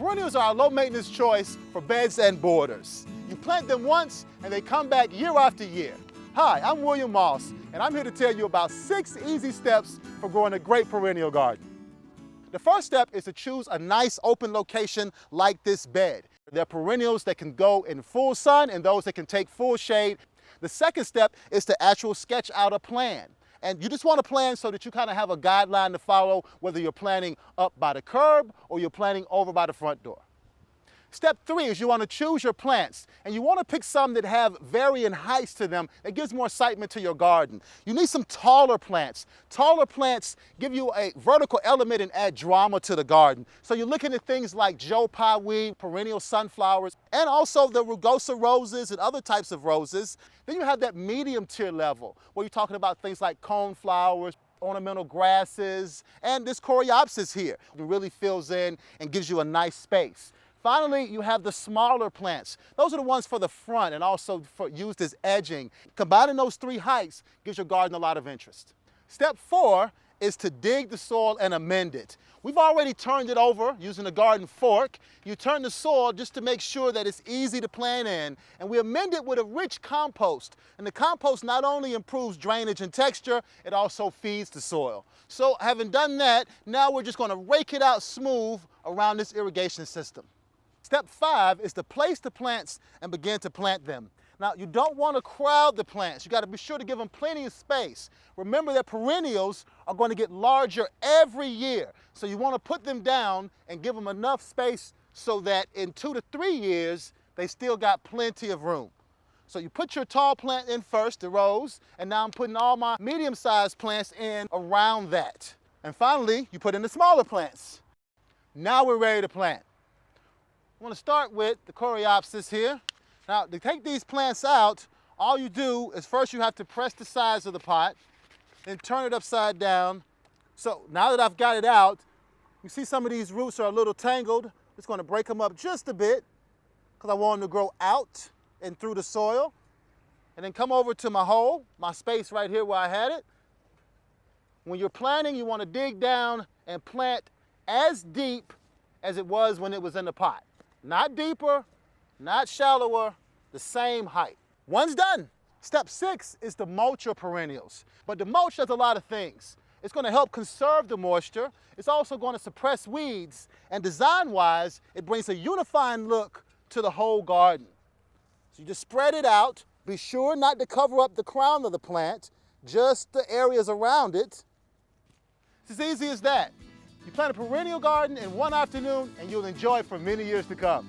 Perennials are a low-maintenance choice for beds and borders. You plant them once and they come back year after year. Hi, I'm William Moss, and I'm here to tell you about 6 easy steps for growing a great perennial garden. The first step is to choose a nice open location like this bed. There are perennials that can go in full sun and those that can take full shade. The second step is to actually sketch out a plan. And you just want to plan so that you kind of have a guideline to follow, whether you're planting up by the curb or you're planting over by the front door. Step 3 is you want to choose your plants, and you want to pick some that have varying heights to them. That gives more excitement to your garden. You need some taller plants. Taller plants give you a vertical element and add drama to the garden. So you're looking at things like Joe Pye weed, perennial sunflowers, and also the rugosa roses and other types of roses. Then you have that medium tier level where you're talking about things like coneflowers, ornamental grasses, and this coreopsis here. It really fills in and gives you a nice space. Finally, you have the smaller plants. Those are the ones for the front and also used as edging. Combining those 3 heights gives your garden a lot of interest. Step 4 is to dig the soil and amend it. We've already turned it over using a garden fork. You turn the soil just to make sure that it's easy to plant in, and we amend it with a rich compost. And the compost not only improves drainage and texture, it also feeds the soil. So having done that, now we're just going to rake it out smooth around this irrigation system. Step 5 is to place the plants and begin to plant them. Now, you don't want to crowd the plants. You got to be sure to give them plenty of space. Remember that perennials are going to get larger every year. So you want to put them down and give them enough space so that in 2 to 3 years, they still got plenty of room. So you put your tall plant in first, the rose, and now I'm putting all my medium-sized plants in around that. And finally, you put in the smaller plants. Now we're ready to plant. I want to start with the coreopsis here. Now, to take these plants out, all you do is first you have to press the sides of the pot, then turn it upside down. So now that I've got it out, you see some of these roots are a little tangled. Just going to break them up just a bit because I want them to grow out and through the soil. And then come over to my hole, my space right here where I had it. When you're planting, you want to dig down and plant as deep as it was when it was in the pot. Not deeper, not shallower, the same height. One's done. Step 6 is to mulch your perennials. But the mulch does a lot of things. It's going to help conserve the moisture. It's also going to suppress weeds. And design-wise, it brings a unifying look to the whole garden. So you just spread it out. Be sure not to cover up the crown of the plant, just the areas around it. It's as easy as that. You plant a perennial garden in one afternoon and you'll enjoy it for many years to come.